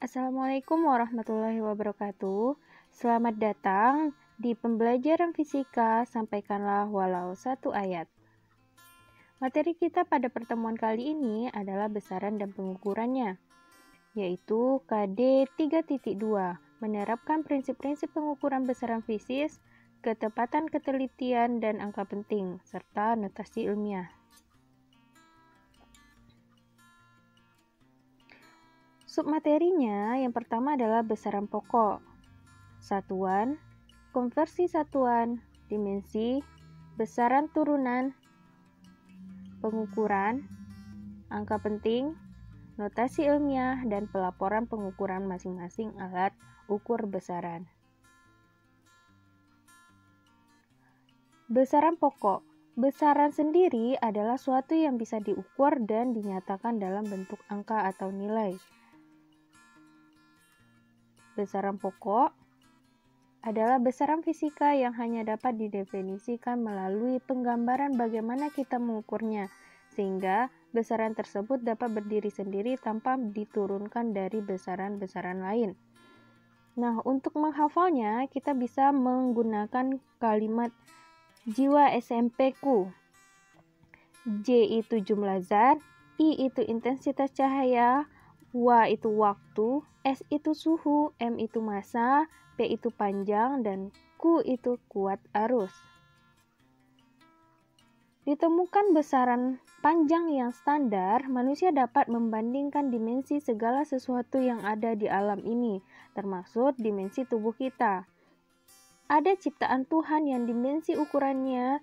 Assalamualaikum warahmatullahi wabarakatuh. Selamat datang di pembelajaran fisika. Sampaikanlah walau satu ayat. Materi kita pada pertemuan kali ini adalah besaran dan pengukurannya, yaitu KD 3.2, menerapkan prinsip-prinsip pengukuran besaran fisis, ketepatan ketelitian dan angka penting, serta notasi ilmiah. Submaterinya yang pertama adalah besaran pokok, satuan, konversi satuan, dimensi, besaran turunan, pengukuran, angka penting, notasi ilmiah, dan pelaporan pengukuran masing-masing alat ukur besaran. Besaran pokok. Besaran sendiri adalah suatu yang bisa diukur dan dinyatakan dalam bentuk angka atau nilai. Besaran pokok adalah besaran fisika yang hanya dapat didefinisikan melalui penggambaran bagaimana kita mengukurnya, sehingga besaran tersebut dapat berdiri sendiri tanpa diturunkan dari besaran-besaran lain. Nah, untuk menghafalnya, kita bisa menggunakan kalimat jiwa SMP-ku. J itu jumlah zat, I itu intensitas cahaya, W itu waktu, S itu suhu, M itu massa, P itu panjang, dan Q itu kuat arus. Ditemukan besaran panjang yang standar, manusia dapat membandingkan dimensi segala sesuatu yang ada di alam ini, termasuk dimensi tubuh kita. Ada ciptaan Tuhan yang dimensi ukurannya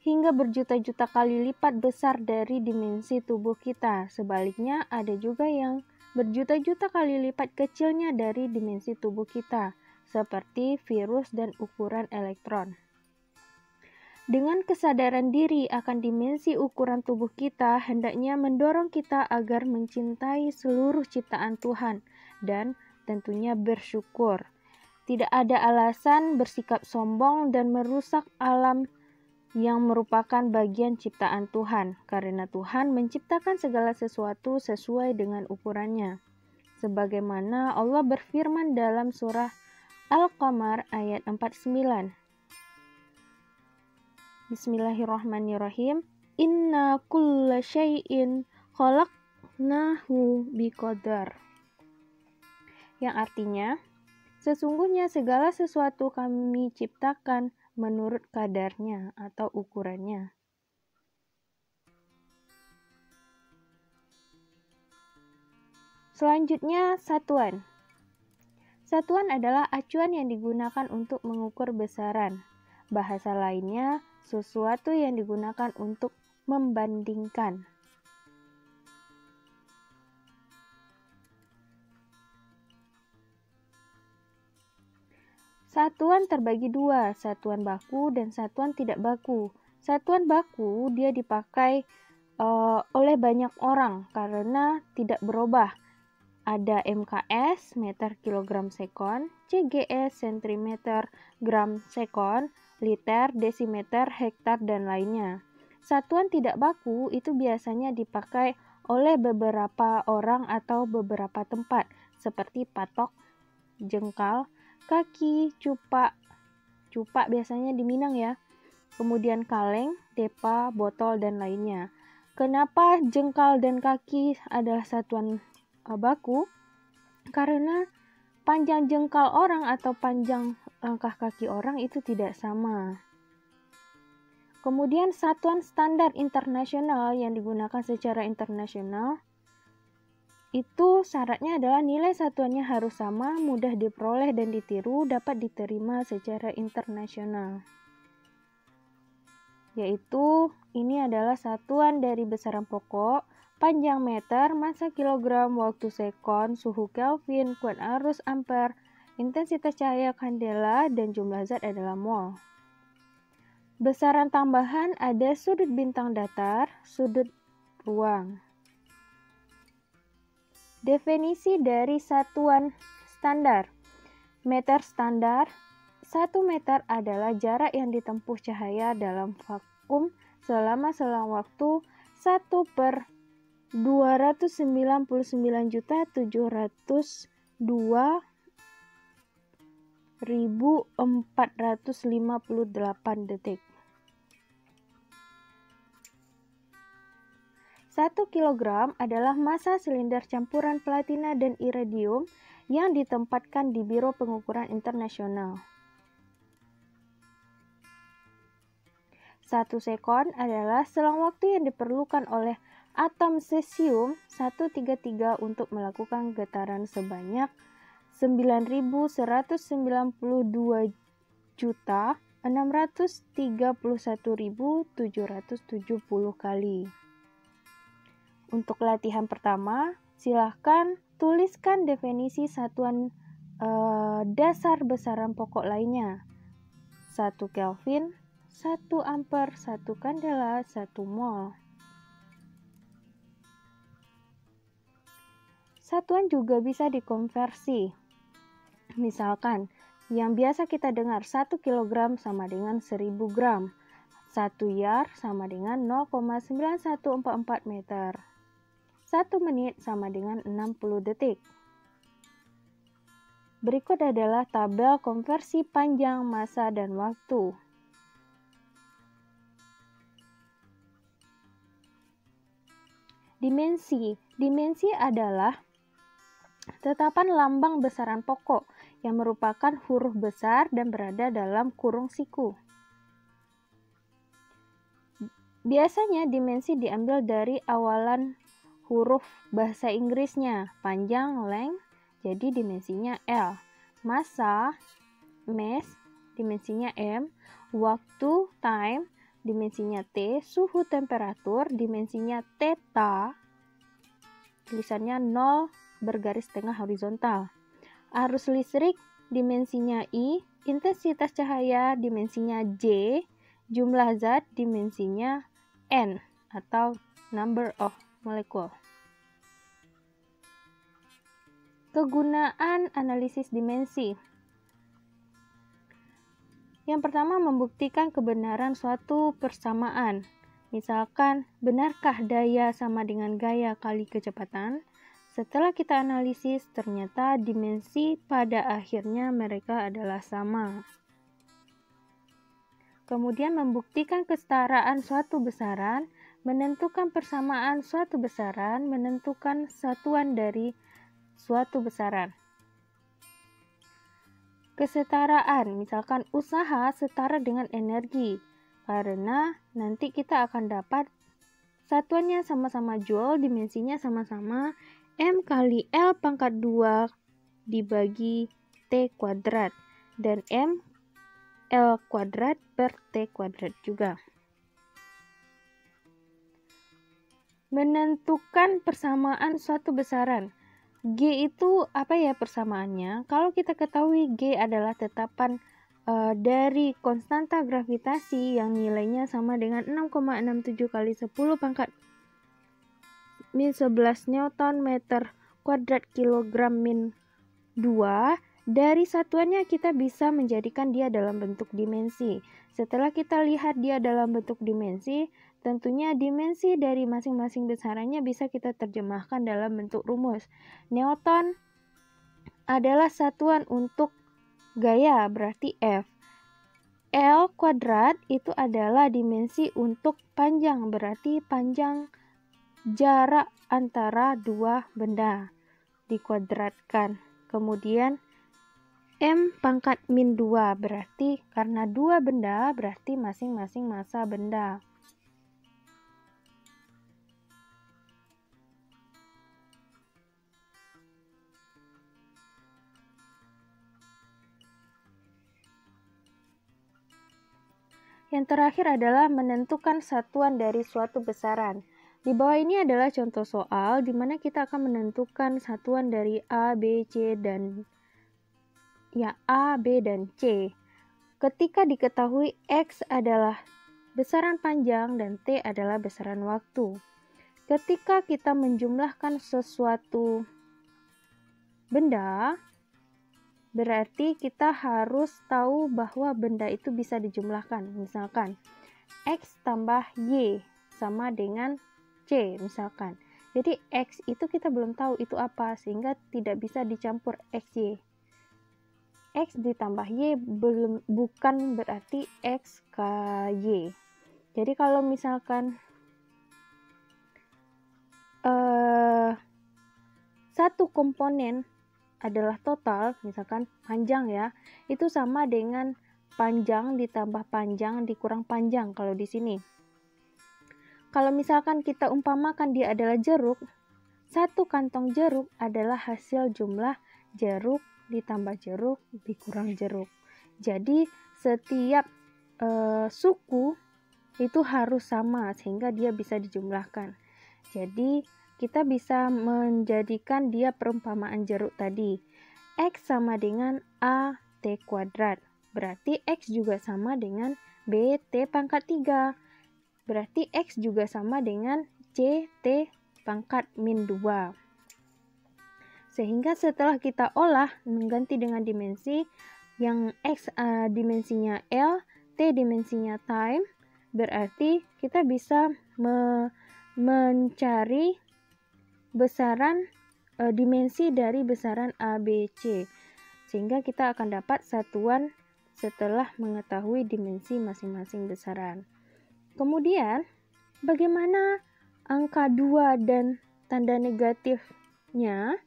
hingga berjuta-juta kali lipat besar dari dimensi tubuh kita. Sebaliknya, ada juga yang berjuta-juta kali lipat kecilnya dari dimensi tubuh kita, seperti virus dan ukuran elektron. Dengan kesadaran diri akan dimensi ukuran tubuh kita, hendaknya mendorong kita agar mencintai seluruh ciptaan Tuhan dan tentunya bersyukur. Tidak ada alasan bersikap sombong dan merusak alam yang merupakan bagian ciptaan Tuhan, karena Tuhan menciptakan segala sesuatu sesuai dengan ukurannya. Sebagaimana Allah berfirman dalam surah Al-Qamar ayat 49. Bismillahirrahmanirrahim. Inna kulla syai'in khalaqnahu biqadar. Yang artinya, sesungguhnya segala sesuatu kami ciptakan menurut kadarnya atau ukurannya. Selanjutnya, satuan. Satuan adalah acuan yang digunakan untuk mengukur besaran. Bahasa lainnya, sesuatu yang digunakan untuk membandingkan. Satuan terbagi dua, satuan baku dan satuan tidak baku. Satuan baku dia dipakai oleh banyak orang karena tidak berubah. Ada MKS, meter kilogram sekon, CGS, sentimeter gram sekon, liter, desimeter, hektar, dan lainnya. Satuan tidak baku itu biasanya dipakai oleh beberapa orang atau beberapa tempat, seperti patok, jengkal, kaki, cupak biasanya di Minang ya, kemudian kaleng, depa, botol, dan lainnya. Kenapa jengkal dan kaki adalah satuan baku? Karena panjang jengkal orang atau panjang langkah kaki orang itu tidak sama. Kemudian satuan standar internasional yang digunakan secara internasional itu syaratnya adalah nilai satuannya harus sama, mudah diperoleh dan ditiru, dapat diterima secara internasional. Yaitu, ini adalah satuan dari besaran pokok, panjang meter, massa kilogram, waktu sekon, suhu Kelvin, kuat arus ampere, intensitas cahaya kandela, dan jumlah zat adalah mol. Besaran tambahan ada sudut bintang datar, sudut ruang. Definisi dari satuan standar. Meter standar. 1 meter adalah jarak yang ditempuh cahaya dalam vakum selama selang waktu 1/299.700 2.458 detik. 1 kilogram adalah massa silinder campuran platina dan iridium yang ditempatkan di Biro Pengukuran Internasional. 1 sekon adalah selang waktu yang diperlukan oleh atom cesium 133 untuk melakukan getaran sebanyak 9.139.631.770 kali. Untuk latihan pertama, silahkan tuliskan definisi satuan dasar besaran pokok lainnya. 1 Kelvin, 1 ampere, 1 kandela, 1 mol. Satuan juga bisa dikonversi. Misalkan, yang biasa kita dengar 1 kg sama dengan 1000 gram. 1 yard sama dengan 0,9144 meter. 1 menit sama dengan 60 detik. Berikut adalah tabel konversi panjang, massa, dan waktu. Dimensi. Dimensi adalah tetapan lambang besaran pokok yang merupakan huruf besar dan berada dalam kurung siku. Biasanya dimensi diambil dari awalan huruf bahasa Inggrisnya, panjang, length, jadi dimensinya L. Massa, mass, dimensinya M. Waktu, time, dimensinya T. Suhu, temperatur, dimensinya theta, tulisannya 0 bergaris tengah horizontal. Arus listrik, dimensinya I. Intensitas cahaya, dimensinya J. Jumlah zat, dimensinya N atau number of molecule. Kegunaan analisis dimensi. Yang pertama, membuktikan kebenaran suatu persamaan. Misalkan, benarkah daya sama dengan gaya kali kecepatan? Setelah kita analisis, ternyata dimensi pada akhirnya mereka adalah sama. Kemudian membuktikan kesetaraan suatu besaran, menentukan persamaan suatu besaran, menentukan satuan dari suatu besaran. Kesetaraan, misalkan usaha setara dengan energi, karena nanti kita akan dapat satuannya sama-sama joule, dimensinya sama-sama M kali L pangkat 2 dibagi T kuadrat, dan M L kuadrat per T kuadrat juga. Menentukan persamaan suatu besaran. G itu apa ya persamaannya? Kalau kita ketahui G adalah tetapan dari konstanta gravitasi yang nilainya sama dengan 6,67 kali 10 pangkat min 11 Newton meter kuadrat kilogram min 2, dari satuannya kita bisa menjadikan dia dalam bentuk dimensi. Setelah kita lihat dia dalam bentuk dimensi, tentunya dimensi dari masing-masing besarannya bisa kita terjemahkan dalam bentuk rumus. Newton adalah satuan untuk gaya, berarti F. L kuadrat itu adalah dimensi untuk panjang, berarti panjang jarak antara dua benda dikuadratkan. Kemudian M pangkat min 2, berarti karena dua benda berarti masing-masing massa benda. Yang terakhir adalah menentukan satuan dari suatu besaran. Di bawah ini adalah contoh soal di mana kita akan menentukan satuan dari A, B, C, dan A, B, dan C. Ketika diketahui X adalah besaran panjang dan T adalah besaran waktu. Ketika kita menjumlahkan sesuatu benda, berarti kita harus tahu bahwa benda itu bisa dijumlahkan. Misalkan, X tambah Y sama dengan C, misalkan. Jadi X itu kita belum tahu itu apa, sehingga tidak bisa dicampur XY. X ditambah Y bukan berarti X KY. Jadi kalau misalkan satu komponen adalah total, misalkan panjang ya, itu sama dengan panjang ditambah panjang dikurang panjang kalau di sini. Kalau misalkan kita umpamakan dia adalah jeruk, satu kantong jeruk adalah hasil jumlah jeruk ditambah jeruk dikurang jeruk. Jadi setiap suku itu harus sama sehingga dia bisa dijumlahkan. Jadi kita bisa menjadikan dia perumpamaan jeruk tadi. X sama dengan AT kuadrat. Berarti X juga sama dengan BT pangkat 3. Berarti X juga sama dengan CT pangkat min 2. Sehingga setelah kita olah mengganti dengan dimensi, yang X dimensinya L, T dimensinya time, berarti kita bisa mencari besaran dimensi dari besaran ABC, sehingga kita akan dapat satuan setelah mengetahui dimensi masing-masing besaran. Kemudian, bagaimana angka 2 dan tanda negatifnya?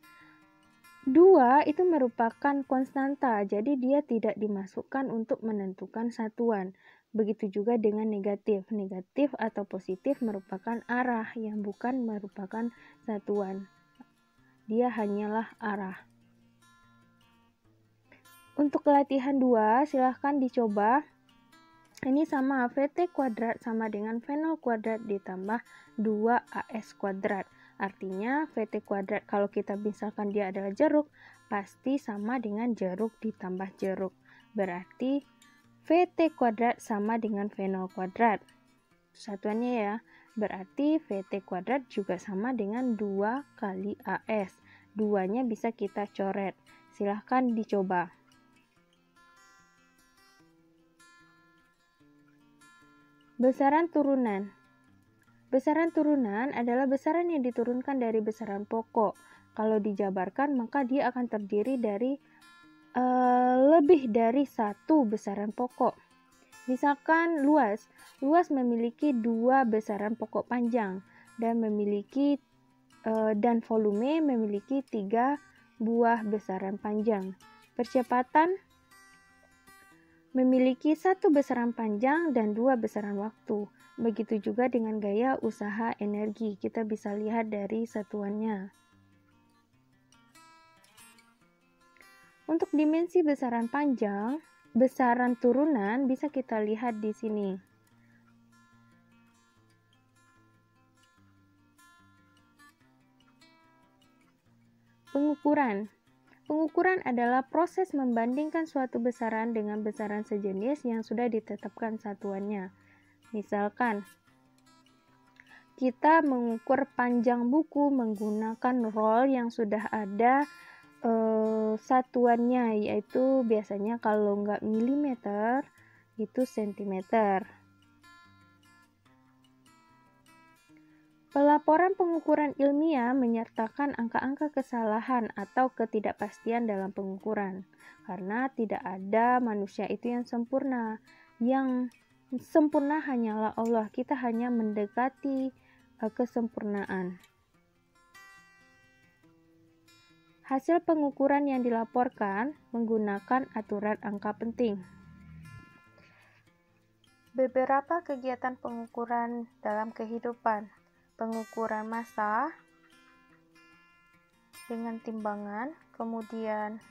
2 itu merupakan konstanta, jadi dia tidak dimasukkan untuk menentukan satuan. Begitu juga dengan negatif. Negatif atau positif merupakan arah yang bukan merupakan satuan. Dia hanyalah arah. Untuk latihan 2, silahkan dicoba. Ini sama VT kuadrat sama dengan V0 kuadrat ditambah 2AS kuadrat. Artinya VT kuadrat kalau kita misalkan dia adalah jeruk, pasti sama dengan jeruk ditambah jeruk. Berarti VT kuadrat sama dengan V0 kuadrat. Satuannya ya. Berarti VT kuadrat juga sama dengan 2 kali AS. 2-nya bisa kita coret. Silahkan dicoba. Besaran turunan. Besaran turunan adalah besaran yang diturunkan dari besaran pokok. Kalau dijabarkan, maka dia akan terdiri dari lebih dari satu besaran pokok. Misalkan luas memiliki 2 besaran pokok panjang dan dan volume memiliki 3 buah besaran panjang. Percepatan memiliki 1 besaran panjang dan 2 besaran waktu. Begitu juga dengan gaya usaha energi, kita bisa lihat dari satuannya. Untuk dimensi besaran panjang, besaran turunan bisa kita lihat di sini. Pengukuran. Pengukuran adalah proses membandingkan suatu besaran dengan besaran sejenis yang sudah ditetapkan satuannya. Misalkan, kita mengukur panjang buku menggunakan roll yang sudah ada satuannya, yaitu biasanya kalau nggak milimeter, itu sentimeter. Pelaporan pengukuran ilmiah menyertakan angka-angka kesalahan atau ketidakpastian dalam pengukuran, karena tidak ada manusia itu yang sempurna. Yang sempurna hanyalah Allah, kita hanya mendekati kesempurnaan. Hasil pengukuran yang dilaporkan menggunakan aturan angka penting. Beberapa kegiatan pengukuran dalam kehidupan: pengukuran massa dengan timbangan, kemudian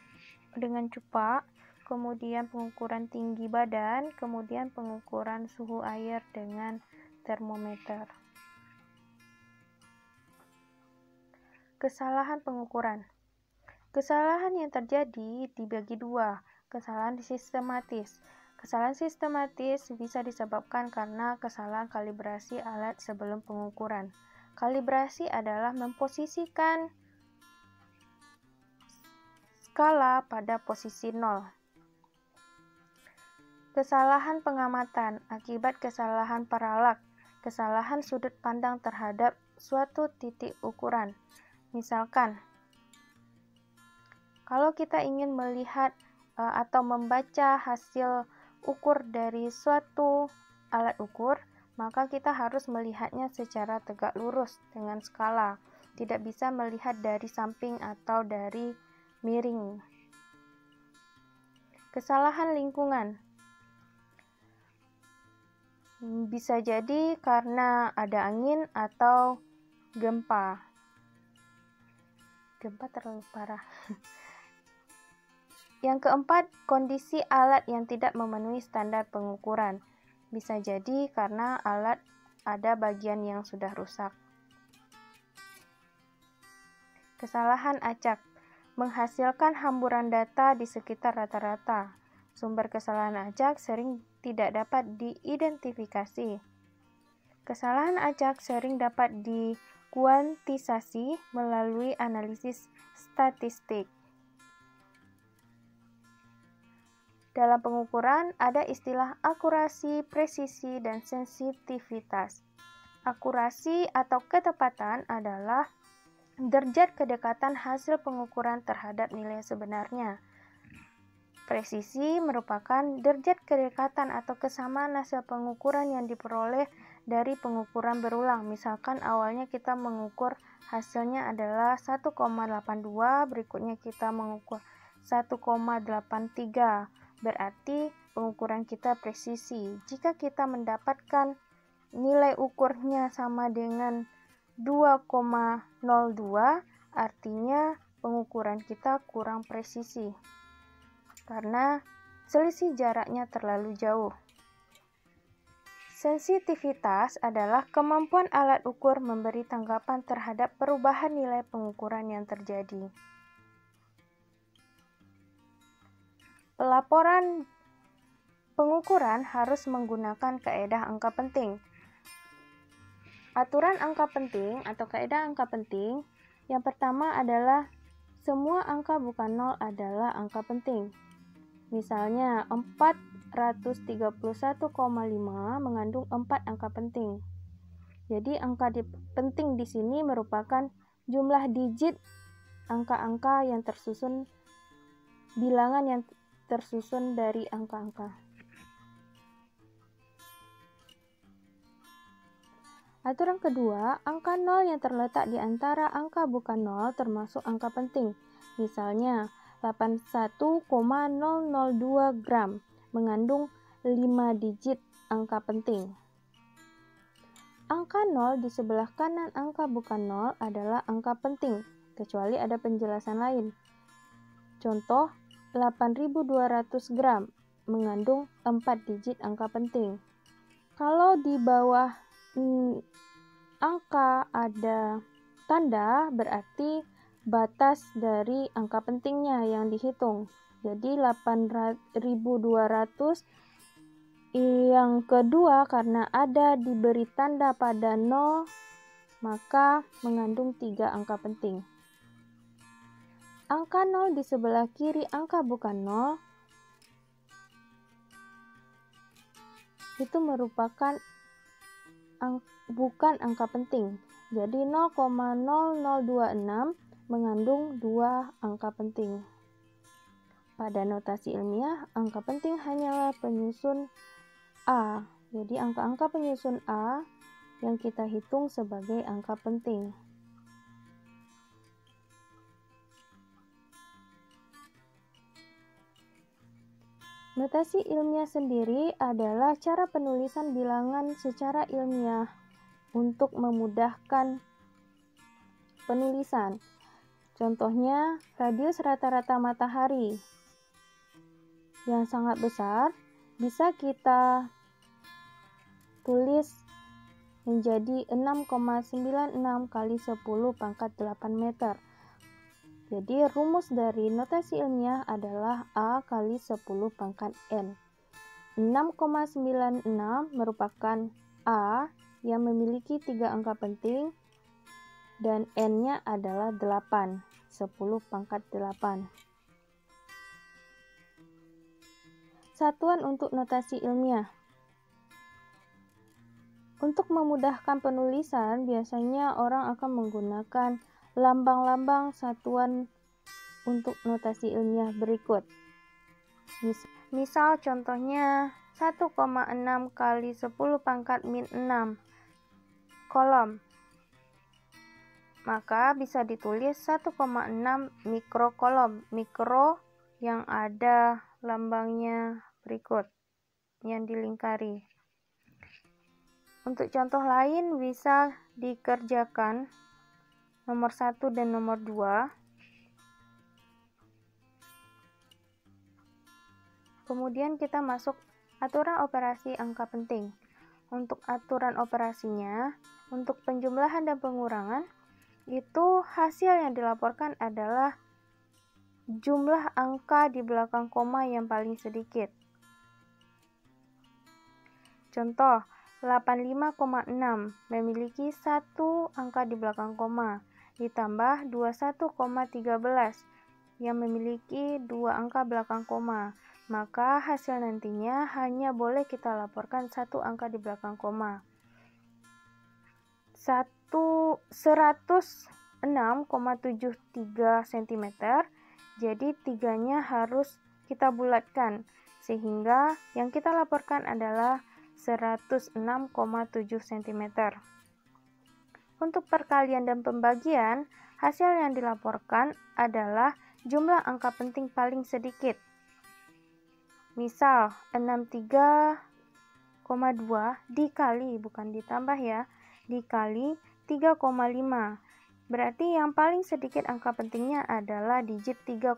dengan cupak, kemudian pengukuran tinggi badan, kemudian pengukuran suhu air dengan termometer. Kesalahan pengukuran. Kesalahan yang terjadi dibagi 2, kesalahan sistematis. Kesalahan sistematis bisa disebabkan karena kesalahan kalibrasi alat sebelum pengukuran. Kalibrasi adalah memposisikan skala pada posisi 0. Kesalahan pengamatan akibat kesalahan paralak, kesalahan sudut pandang terhadap suatu titik ukuran. Misalkan, kalau kita ingin melihat atau membaca hasil ukur dari suatu alat ukur, maka kita harus melihatnya secara tegak lurus dengan skala. Tidak bisa melihat dari samping atau dari miring. Kesalahan lingkungan bisa jadi karena ada angin atau gempa. Gempa terlalu parah. Yang keempat, kondisi alat yang tidak memenuhi standar pengukuran. Bisa jadi karena alat ada bagian yang sudah rusak. Kesalahan acak menghasilkan hamburan data di sekitar rata-rata. Sumber kesalahan acak sering tidak dapat diidentifikasi. Kesalahan acak sering dapat dikuantisasi melalui analisis statistik. Dalam pengukuran ada istilah akurasi, presisi, dan sensitivitas. Akurasi atau ketepatan adalah derajat kedekatan hasil pengukuran terhadap nilai sebenarnya. Presisi merupakan derajat kedekatan atau kesamaan hasil pengukuran yang diperoleh dari pengukuran berulang. Misalkan awalnya kita mengukur hasilnya adalah 1,82, berikutnya kita mengukur 1,83. Berarti pengukuran kita presisi. Jika kita mendapatkan nilai ukurnya sama dengan 2,02, artinya pengukuran kita kurang presisi karena selisih jaraknya terlalu jauh. Sensitivitas adalah kemampuan alat ukur memberi tanggapan terhadap perubahan nilai pengukuran yang terjadi. Pelaporan pengukuran harus menggunakan kaedah angka penting. Aturan angka penting atau kaedah angka penting yang pertama adalah semua angka bukan nol adalah angka penting. Misalnya 431,5 mengandung 4 angka penting. Jadi angka penting di sini merupakan jumlah digit angka-angka yang tersusun, bilangan yang tersusun dari angka-angka. Aturan kedua, angka 0 yang terletak di antara angka bukan 0 termasuk angka penting. Misalnya 81,002 gram mengandung 5 digit angka penting. Angka 0 di sebelah kanan angka bukan 0 adalah angka penting, kecuali ada penjelasan lain. Contoh, 8.200 gram mengandung 4 digit angka penting. Kalau di bawah angka ada tanda, berarti batas dari angka pentingnya yang dihitung. Jadi 8.200 yang kedua karena ada diberi tanda pada 0, maka mengandung 3 angka penting. Angka 0 di sebelah kiri angka bukan 0 itu merupakan bukan angka penting. Jadi 0,0026 mengandung 2 angka penting. Pada notasi ilmiah, angka penting hanyalah penyusun A. Jadi angka-angka penyusun A yang kita hitung sebagai angka penting. Notasi ilmiah sendiri adalah cara penulisan bilangan secara ilmiah untuk memudahkan penulisan. Contohnya, radius rata-rata matahari yang sangat besar bisa kita tulis menjadi 6,96 kali 10 pangkat 8 meter. Jadi rumus dari notasi ilmiah adalah A kali 10 pangkat N. 6,96 merupakan A yang memiliki 3 angka penting dan N-nya adalah 8, 10 pangkat 8. Satuan untuk notasi ilmiah. Untuk memudahkan penulisan, biasanya orang akan menggunakan lambang-lambang satuan untuk notasi ilmiah berikut. Misal contohnya 1,6 kali 10 pangkat min 6 kolom. Maka bisa ditulis 1,6 mikrokolom. Mikro yang ada lambangnya berikut yang dilingkari. Untuk contoh lain bisa dikerjakan nomor 1 dan nomor 2. Kemudian kita masuk aturan operasi angka penting. Untuk aturan operasinya, untuk penjumlahan dan pengurangan, itu hasil yang dilaporkan adalah jumlah angka di belakang koma yang paling sedikit. Contoh, 85,6 memiliki satu angka di belakang koma, ditambah 21,13 yang memiliki dua angka belakang koma. Maka hasil nantinya hanya boleh kita laporkan satu angka di belakang koma. 106,73 cm, jadi tiganya harus kita bulatkan, sehingga yang kita laporkan adalah 106,7 cm. Untuk perkalian dan pembagian, hasil yang dilaporkan adalah jumlah angka penting paling sedikit. Misal 63,2 dikali, bukan ditambah ya, dikali 3,5. Berarti yang paling sedikit angka pentingnya adalah digit 3,5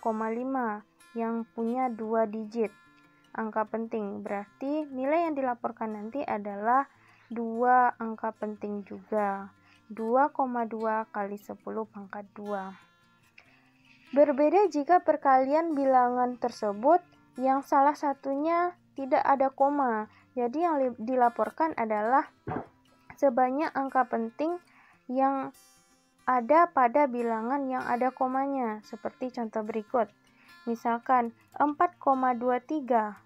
yang punya 2 digit angka penting. Berarti nilai yang dilaporkan nanti adalah 2 angka penting juga. 2,2 kali 10 pangkat 2. Berbeda jika perkalian bilangan tersebut yang salah satunya tidak ada koma. Jadi yang dilaporkan adalah sebanyak angka penting yang ada pada bilangan yang ada komanya. Seperti contoh berikut. Misalkan 4,23,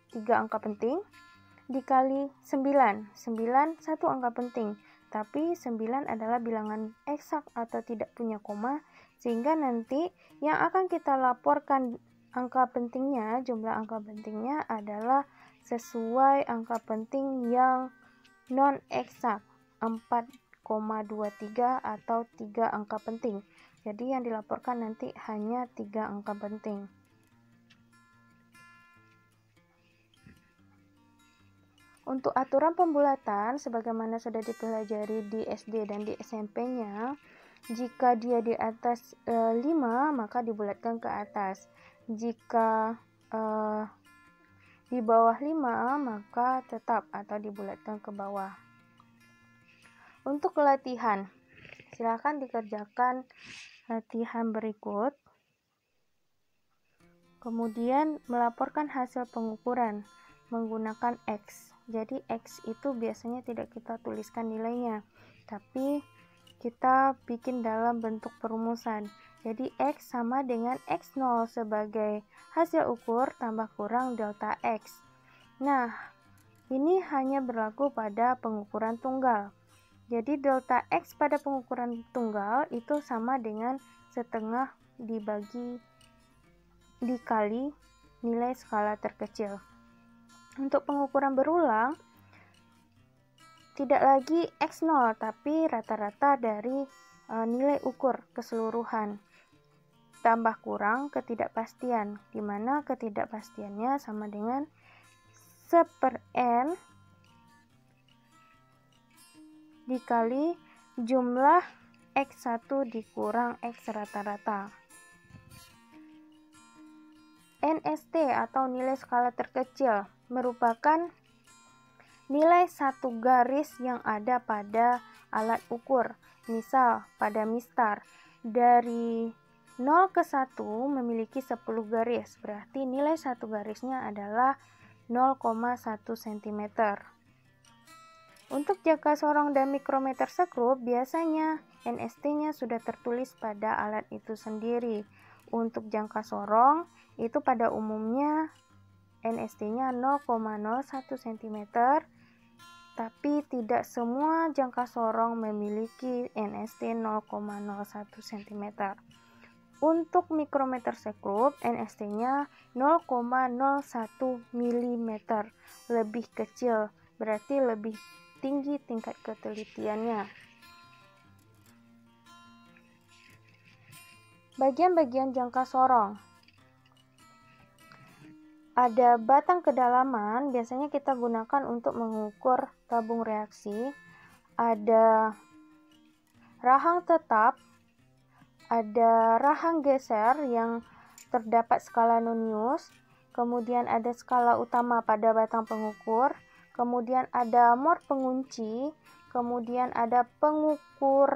3 angka penting, dikali 9. 9 satu angka penting. Tapi 9 adalah bilangan eksak atau tidak punya koma, sehingga nanti yang akan kita laporkan angka pentingnya, jumlah angka pentingnya adalah sesuai angka penting yang non-eksak, 4,23 atau 3 angka penting. Jadi yang dilaporkan nanti hanya 3 angka penting. Untuk aturan pembulatan, sebagaimana sudah dipelajari di SD dan di SMP-nya, jika dia di atas 5, maka dibulatkan ke atas. Jika di bawah 5, maka tetap atau dibulatkan ke bawah. Untuk latihan, silakan dikerjakan latihan berikut. Kemudian melaporkan hasil pengukuran menggunakan X. Jadi X itu biasanya tidak kita tuliskan nilainya, tapi kita bikin dalam bentuk perumusan. Jadi X sama dengan X0 sebagai hasil ukur tambah kurang delta X. Nah, ini hanya berlaku pada pengukuran tunggal. Jadi delta X pada pengukuran tunggal itu sama dengan setengah dikali nilai skala terkecil. Untuk pengukuran berulang, tidak lagi X0, tapi rata-rata dari nilai ukur keseluruhan. Tambah kurang ketidakpastian, di mana ketidakpastiannya sama dengan 1/n dikali jumlah X1 dikurang X rata-rata. NST atau nilai skala terkecil merupakan nilai satu garis yang ada pada alat ukur. Misal pada mistar, dari 0 ke 1 memiliki 10 garis, berarti nilai satu garisnya adalah 0,1 cm. Untuk jangka sorong dan mikrometer sekrup, biasanya NST-nya sudah tertulis pada alat itu sendiri. Untuk jangka sorong, itu pada umumnya NST-nya 0,01 cm Tapi tidak semua jangka sorong memiliki NST 0,01 cm. Untuk mikrometer sekrup, NST-nya 0,01 mm, lebih kecil, berarti lebih tinggi tingkat ketelitiannya. Bagian-bagian jangka sorong. Ada batang kedalaman, biasanya kita gunakan untuk mengukur tabung reaksi. Ada rahang tetap, ada rahang geser yang terdapat skala nonius, kemudian ada skala utama pada batang pengukur, kemudian ada mor pengunci, kemudian ada pengukur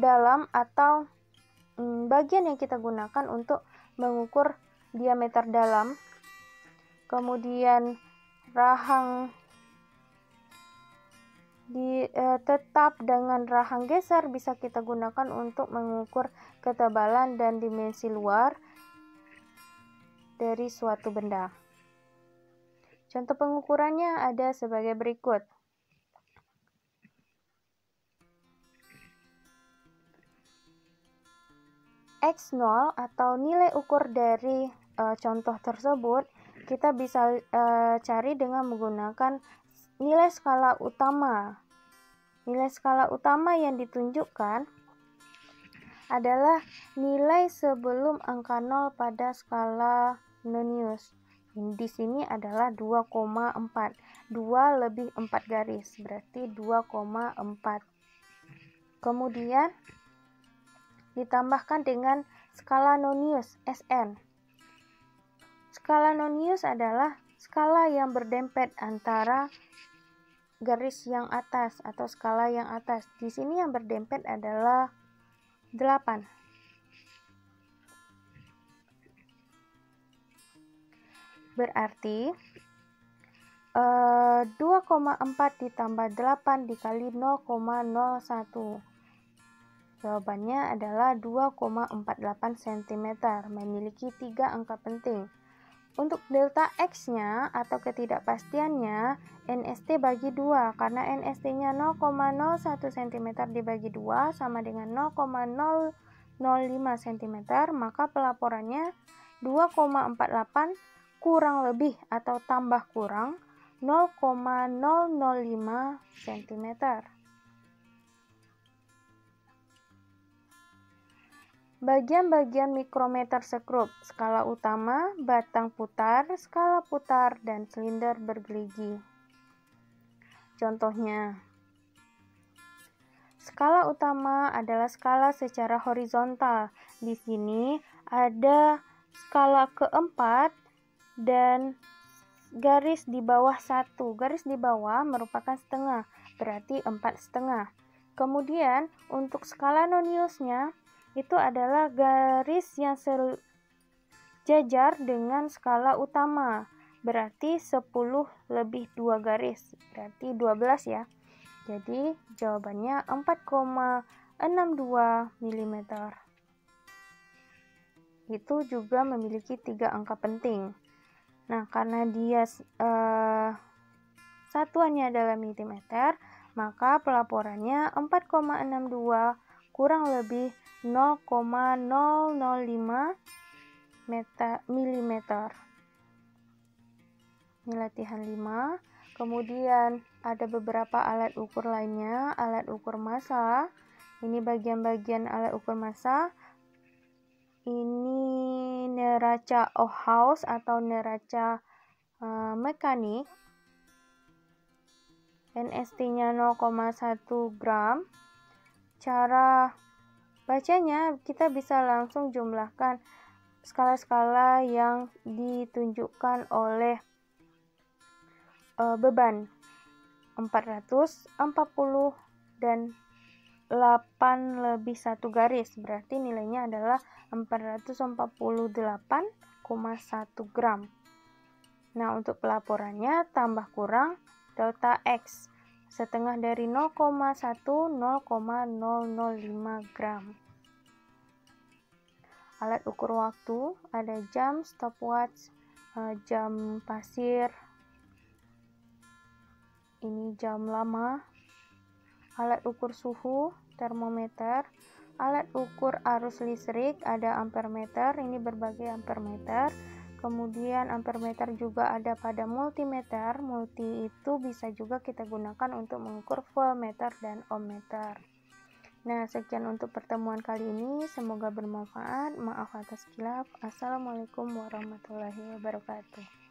dalam atau bagian yang kita gunakan untuk mengukur diameter dalam, kemudian rahang tetap dengan rahang geser bisa kita gunakan untuk mengukur ketebalan dan dimensi luar dari suatu benda. Contoh pengukurannya ada sebagai berikut. X0 atau nilai ukur dari contoh tersebut kita bisa cari dengan menggunakan nilai skala utama. Nilai skala utama yang ditunjukkan adalah nilai sebelum angka 0 pada skala nonius. Di sini adalah 2,4. 2 lebih 4 garis, berarti 2,4. Kemudian ditambahkan dengan skala nonius SN. Skala nonius adalah skala yang berdempet antara garis yang atas atau skala yang atas. Di sini yang berdempet adalah 8. Berarti 2,4 ditambah 8 dikali 0,01. Jawabannya adalah 2,48 cm, memiliki 3 angka penting. Untuk delta X-nya atau ketidakpastiannya, NST bagi 2, karena NST-nya 0,01 cm dibagi 2 sama dengan 0,005 cm, maka pelaporannya 2,48 kurang lebih atau tambah kurang 0,005 cm. Bagian-bagian mikrometer sekrup, skala utama, batang putar, skala putar, dan silinder bergerigi. Contohnya, skala utama adalah skala secara horizontal. Di sini ada skala keempat dan garis di bawah 1. Garis di bawah merupakan setengah, berarti 4,5. Kemudian untuk skala noniusnya itu adalah garis yang sejajar dengan skala utama, berarti 10 lebih 2 garis, berarti 12 ya. Jadi jawabannya 4,62 mm. Itu juga memiliki 3 angka penting. Nah, karena dia satuannya adalah milimeter, maka pelaporannya 4,62 kurang lebih 0,005 mm. Ini latihan 5. Kemudian ada beberapa alat ukur lainnya, alat ukur massa. Ini bagian-bagian alat ukur massa. Ini neraca Ohaus atau neraca mekanik. NST-nya 0,1 gram. Cara bacanya kita bisa langsung jumlahkan skala-skala yang ditunjukkan oleh beban 440 dan 8 lebih 1 garis, berarti nilainya adalah 448,1 gram. Nah, untuk pelaporannya tambah kurang delta X, setengah dari 0,1 0,005 gram. Alat ukur waktu ada jam, stopwatch, jam pasir. ini jam lama, alat ukur suhu, termometer, alat ukur arus listrik, ada ampermeter, ini berbagai ampermeter. Kemudian ampermeter juga ada pada multimeter. Multi itu bisa juga kita gunakan untuk mengukur voltmeter dan ohmmeter. Nah, sekian untuk pertemuan kali ini. Semoga bermanfaat. Maaf atas khilaf. Assalamualaikum warahmatullahi wabarakatuh.